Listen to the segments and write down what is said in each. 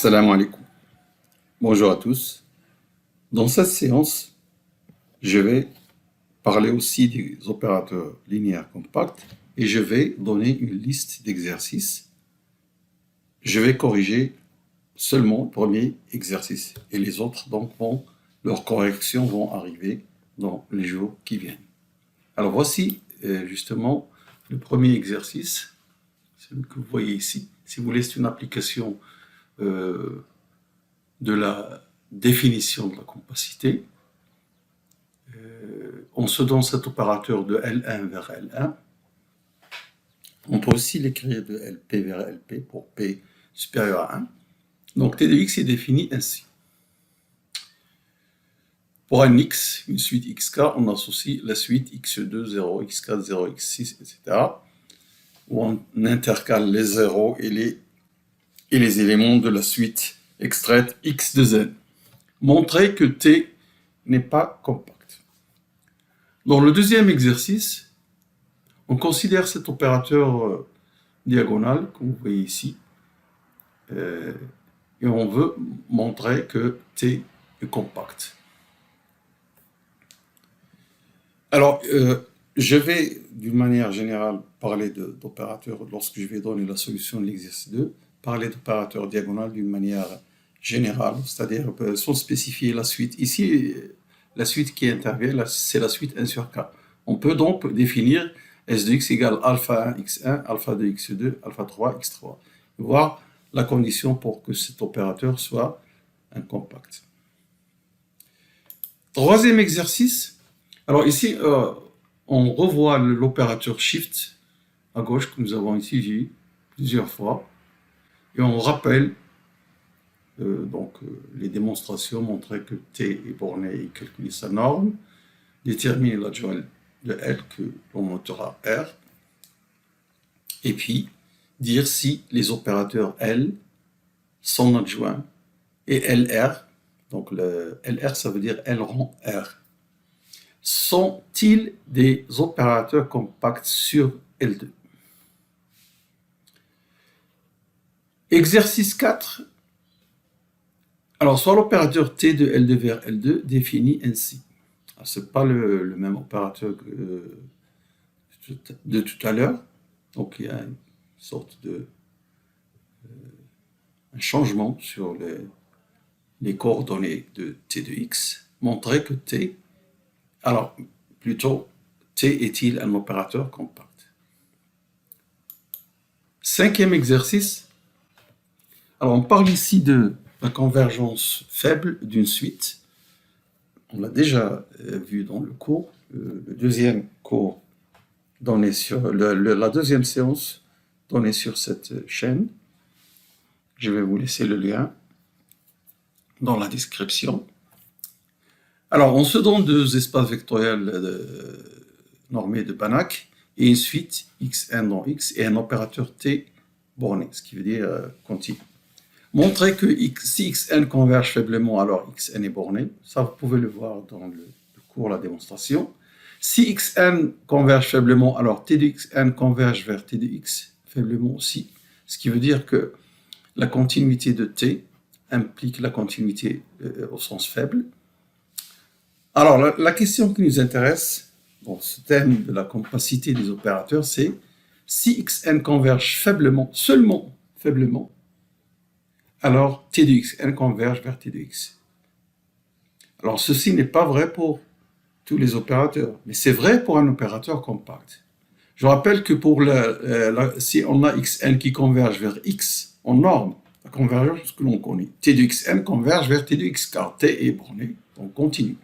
Assalamu alaikum. Bonjour à tous. Dans cette séance, je vais parler aussi des opérateurs linéaires compacts et je vais donner une liste d'exercices. Je vais corriger seulement le premier exercice et les autres, donc, leurs corrections vont arriver dans les jours qui viennent. Alors voici justement le premier exercice, celui que vous voyez ici. Si vous voulez, c'est une application de la définition de la compacité. On se donne cet opérateur de L1 vers L1. On peut aussi l'écrire de LP vers LP pour P supérieur à 1. Donc T de x est défini ainsi. Pour un x, une suite xk, on associe la suite x2, 0, x4, 0, x6, etc. où on intercale les zéros et les éléments de la suite extraite x de z. Montrer que T n'est pas compact. Dans le deuxième exercice, on considère cet opérateur diagonal, comme vous voyez ici, et on veut montrer que T est compact. Alors, je vais, d'une manière générale, parler d'opérateurs, lorsque je vais donner la solution de l'exercice 2, parler d'opérateurs diagonal d'une manière générale, c'est-à-dire sans spécifier la suite. Ici, la suite qui intervient, c'est la suite 1 sur k. On peut donc définir S de x égale alpha 1 x1, alpha 2 x2, alpha 3 x3. Voir la condition pour que cet opérateur soit un compact. Troisième exercice. Alors ici, on revoit l'opérateur shift à gauche que nous avons étudié plusieurs fois. Et on rappelle les démonstrations montraient que T est borné et calculer sa norme, déterminer l'adjoint de L que l'on notera R, et puis dire si les opérateurs L, son adjoint, et LR, donc le LR ça veut dire L rang R, sont-ils des opérateurs compacts sur L2? Exercice 4. Alors, soit l'opérateur T de L2 vers L2 défini ainsi. Ce n'est pas le même opérateur que de tout à l'heure. Donc, il y a une sorte de un changement sur les coordonnées de T de x. Montrer que T, alors plutôt T est-il un opérateur compact? Cinquième exercice. Alors, on parle ici de la convergence faible d'une suite. On l'a déjà vu dans le cours, le deuxième cours donné sur la deuxième séance donnée sur cette chaîne. Je vais vous laisser le lien dans la description. Alors, on se donne deux espaces vectoriels normés de Banach et une suite xn dans x et un opérateur t borné, ce qui veut dire continu. Montrer que si xn converge faiblement, alors xn est borné. Ça, vous pouvez le voir dans le cours, la démonstration. Si xn converge faiblement, alors t de xn converge vers t de x faiblement aussi. Ce qui veut dire que la continuité de t implique la continuité au sens faible. Alors, la question qui nous intéresse dans ce thème de la compacité des opérateurs, c'est si xn converge faiblement, seulement faiblement, alors t de xn converge vers t de x. Alors ceci n'est pas vrai pour tous les opérateurs, mais c'est vrai pour un opérateur compact. Je rappelle que pour si on a xn qui converge vers x en norme, la convergence que l'on connaît, t de xn converge vers t de x car t est borné, donc continue.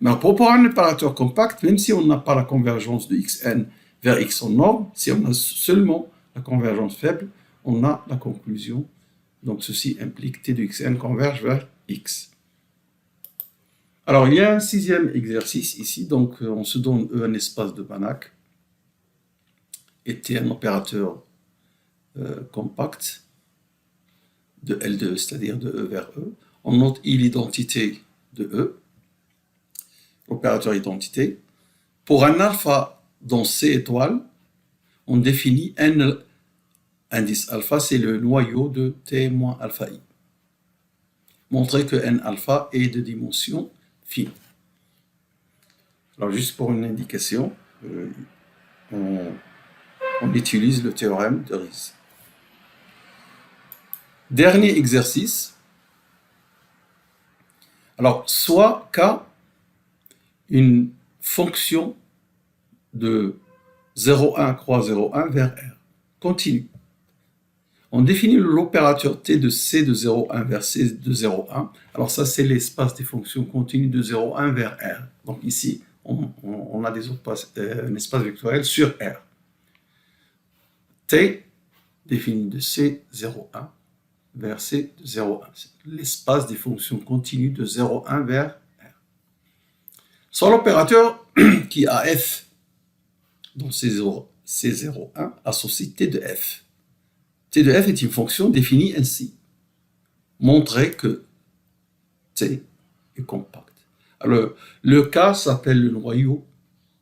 Mais pour un opérateur compact, même si on n'a pas la convergence de xn vers x en norme, si on a seulement la convergence faible, on a la conclusion. Donc, ceci implique t de xn converge vers x. Alors, il y a un sixième exercice ici. Donc, on se donne un espace de Banach et t un opérateur compact de L2, c'est-à-dire de E vers E. On note I l'identité de E, opérateur identité. Pour un alpha dans C étoile, on définit n indice alpha, c'est le noyau de T moins alpha I. montrer que n alpha est de dimension finie. Alors juste pour une indication, on utilise le théorème de Riesz. Dernier exercice. Alors, soit K, une fonction de 0,1 croix 0,1 vers R, continue. On définit l'opérateur T de C de 0,1 vers C de 0,1. Alors ça, c'est l'espace des fonctions continues de 0,1 vers R. Donc ici, on a un espace vectoriel sur R. T défini de C 0,1 vers C de 0,1. C'est l'espace des fonctions continues de 0,1 vers R. Soit l'opérateur qui a F dans C0,1 associe T de F. T de F est une fonction définie ainsi. Montrer que T est compact. Alors, le K s'appelle le noyau.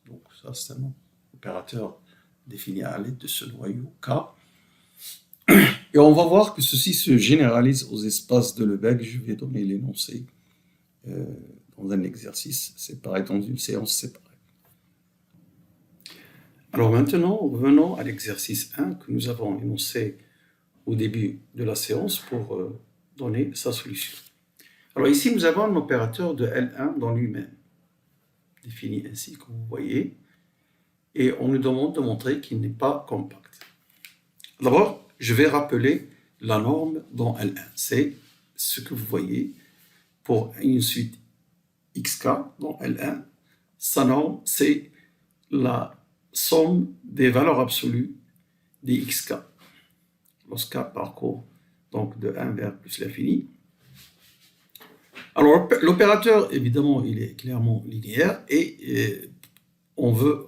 Donc, ça, c'est un opérateur défini à l'aide de ce noyau K. Et on va voir que ceci se généralise aux espaces de Lebesgue. Je vais donner l'énoncé dans un exercice séparé, dans une séance séparée. Alors maintenant, revenons à l'exercice 1 que nous avons énoncé au début de la séance pour donner sa solution. Alors ici, nous avons un opérateur de L1 dans lui-même, défini ainsi, comme vous voyez, et on nous demande de montrer qu'il n'est pas compact. D'abord, je vais rappeler la norme dans L1. C'est ce que vous voyez pour une suite xk dans L1. Sa norme, c'est la somme des valeurs absolues des xk. Lorsqu'K parcourt donc de 1 vers plus l'infini. Alors l'opérateur, évidemment, il est clairement linéaire et on veut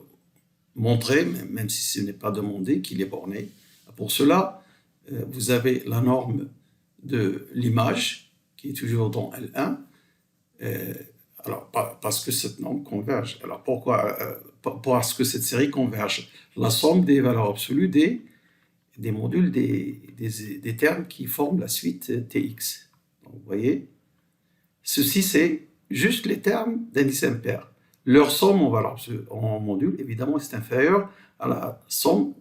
montrer, même si ce n'est pas demandé, qu'il est borné. Pour cela, vous avez la norme de l'image qui est toujours dans L1. Alors, parce que cette norme converge. Alors, pourquoi parce que cette série converge. La somme des valeurs absolues des modules des termes qui forment la suite Tx. Donc, vous voyez, ceci, c'est juste les termes d'indice impair. Leur somme en module, évidemment, est inférieure à la somme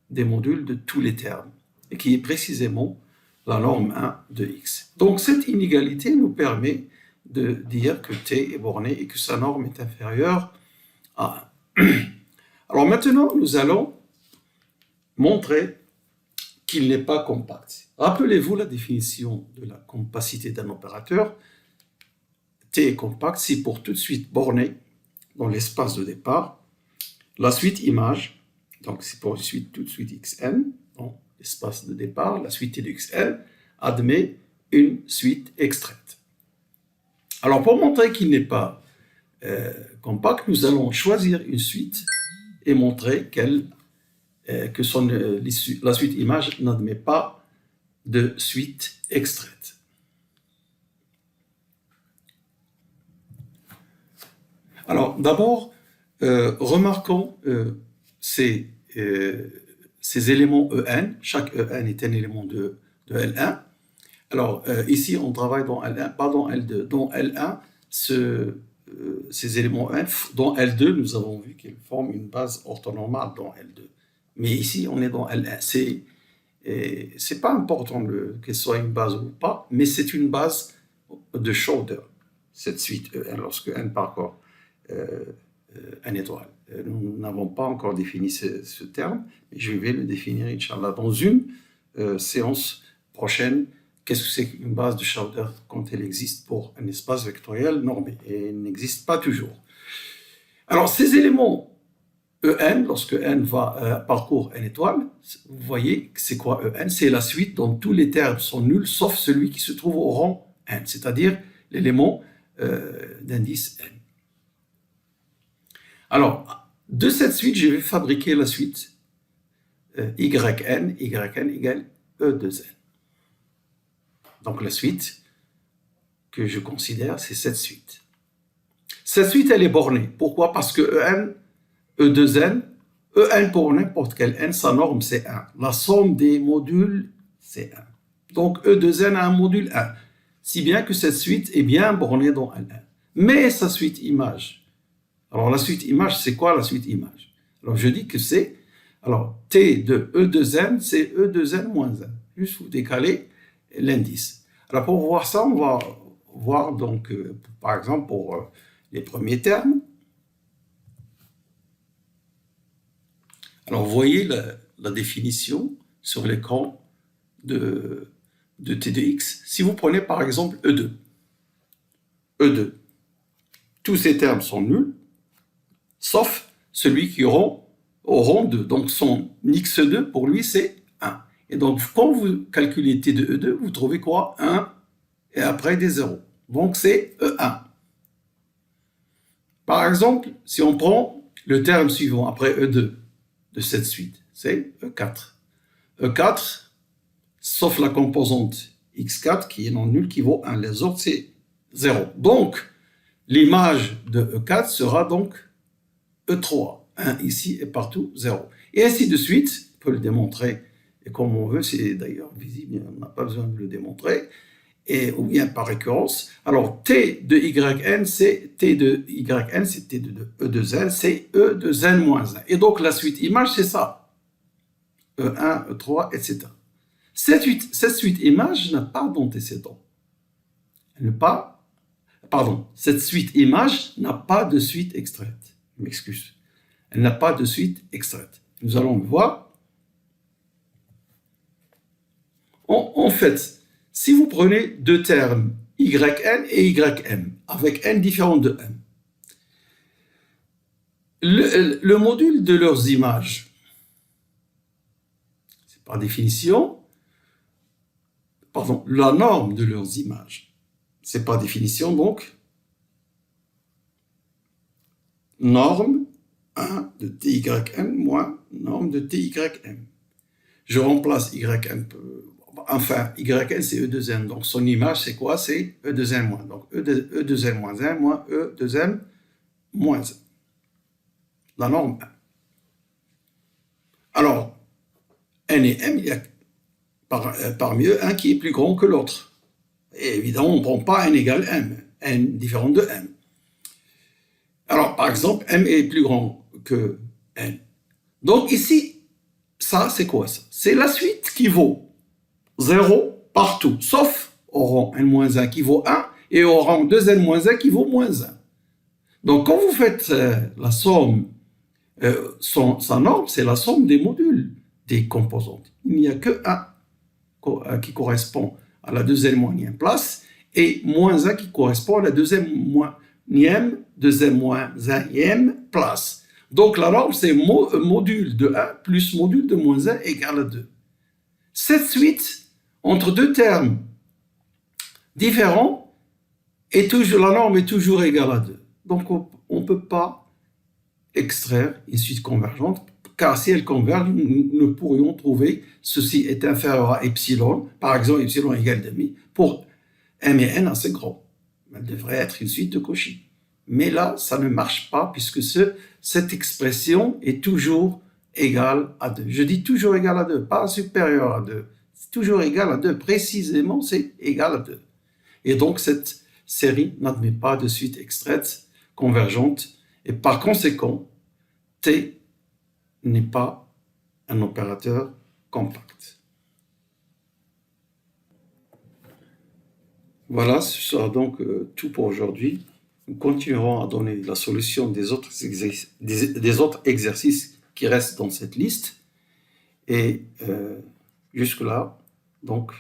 des modules de tous les termes, et qui est précisément la norme 1 de x. Donc, cette inégalité nous permet de dire que t est borné et que sa norme est inférieure à 1. Alors maintenant, nous allons montrer qu'il n'est pas compact. Rappelez-vous la définition de la compacité d'un opérateur. T est compact si pour toute suite bornée dans l'espace de départ, la suite image, donc c'est pour toute suite xn, dans l'espace de départ, la suite T de xn, admet une suite extraite. Alors pour montrer qu'il n'est pas compact, nous allons choisir une suite et montrer que la suite image n'admet pas de suite extraite. Alors d'abord, remarquons ces éléments En. Chaque En est un élément de L1. Alors ici, on travaille dans L1, pas dans L2. Dans L1, ces éléments N, dans L2, nous avons vu qu'ils forment une base orthonormale dans L2. Mais ici, on est dans L1. C'est pas important qu'elle soit une base ou pas, mais c'est une base de Schroeder, cette suite En, lorsque N parcourt un étoile. Nous n'avons pas encore défini ce terme, mais je vais le définir, Inch'Allah, dans une séance prochaine. Qu'est-ce que c'est qu'une base de Schroeder quand elle existe pour un espace vectoriel normé? Et elle n'existe pas toujours. Alors, ces éléments En, lorsque N va parcourt une étoile, vous voyez que c'est quoi En? C'est la suite dont tous les termes sont nuls, sauf celui qui se trouve au rang N, c'est-à-dire l'élément d'indice N. Alors, de cette suite, je vais fabriquer la suite Yn égale E de N. Donc la suite que je considère, c'est cette suite. Cette suite, elle est bornée. Pourquoi? Parce que En, E2N, En pour n'importe quel N, sa norme c'est 1. La somme des modules, c'est 1. Donc E2N a un module 1. si bien que cette suite est bien bornée dans L1. Mais sa suite image. Alors la suite image, c'est quoi la suite image? Alors je dis que c'est, alors T de E de N, c'est E de N moins 1. Juste vous décalez l'indice. Alors pour voir ça, on va voir donc, par exemple, pour les premiers termes. Alors vous voyez la définition sur l'écran de T de X. Si vous prenez par exemple E2, tous ces termes sont nuls, sauf celui qui auront 2. Donc son X2, pour lui, c'est 1. Et donc, quand vous calculez T de E2, vous trouvez quoi? 1 et après des 0. Donc, c'est E1. Par exemple, si on prend le terme suivant après E2 de cette suite, c'est E4. E4, sauf la composante X4 qui est non nulle, qui vaut 1. Les autres, c'est 0. Donc, l'image de E4 sera donc E3. 1 ici et partout 0. Et ainsi de suite, on peut le démontrer, et comme on veut, c'est d'ailleurs visible, on n'a pas besoin de le démontrer, ou bien par récurrence. Alors T de YN, c'est T de YN, c'est T de E de N, c'est E de N moins 1. Et donc la suite image, c'est ça. E1, E3, etc. Cette suite image n'a pas d'antécédent. Cette suite image n'a pas de suite extraite. Je m'excuse. Elle n'a pas de suite extraite. Nous allons le voir. En fait, si vous prenez deux termes, YN et YM, avec n différent de m, le module de leurs images, c'est par définition, la norme de leurs images, c'est par définition donc norme 1 de TYM moins norme de TYM. Je remplace YN, enfin, YN c'est E de N, donc son image c'est quoi? C'est E de N moins. Donc E de N moins 1 moins E de N moins 1. La norme 1. Alors, N et M, il y a parmi eux un qui est plus grand que l'autre. Et évidemment, on ne prend pas N égale M, N différent de M. Alors, par exemple, M est plus grand que N. Donc ici, ça, c'est quoi ça? C'est la suite qui vaut 0 partout, sauf au rang N-1 qui vaut 1 et au rang 2N-1 qui vaut moins 1. Donc, quand vous faites la somme, sa norme, c'est la somme des modules des composantes. Il n'y a que 1 qui correspond à la deuxième moyenne place et moins 1 qui correspond à la deuxième moyenne place. Donc la norme, c'est module de 1 plus module de moins 1 égale à 2. Cette suite, entre deux termes différents, la norme est toujours égale à 2. Donc on ne peut pas extraire une suite convergente, car si elle converge, nous pourrions trouver ceci est inférieur à epsilon, par exemple epsilon égale demi, pour m et n assez grand. Elle devrait être une suite de Cauchy. Mais là, ça ne marche pas puisque cette expression est toujours égale à 2. Je dis toujours égale à 2, pas supérieur à 2. C'est toujours égal à 2. Précisément, c'est égal à 2. Et donc, cette série n'admet pas de suite extraite convergente. Et par conséquent, T n'est pas un opérateur compact. Voilà, ce sera donc tout pour aujourd'hui. Nous continuerons à donner la solution des autres exercices qui restent dans cette liste. Et jusque-là, donc,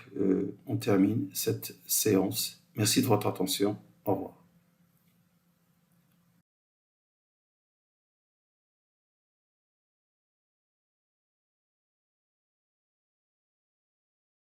on termine cette séance. Merci de votre attention. Au revoir.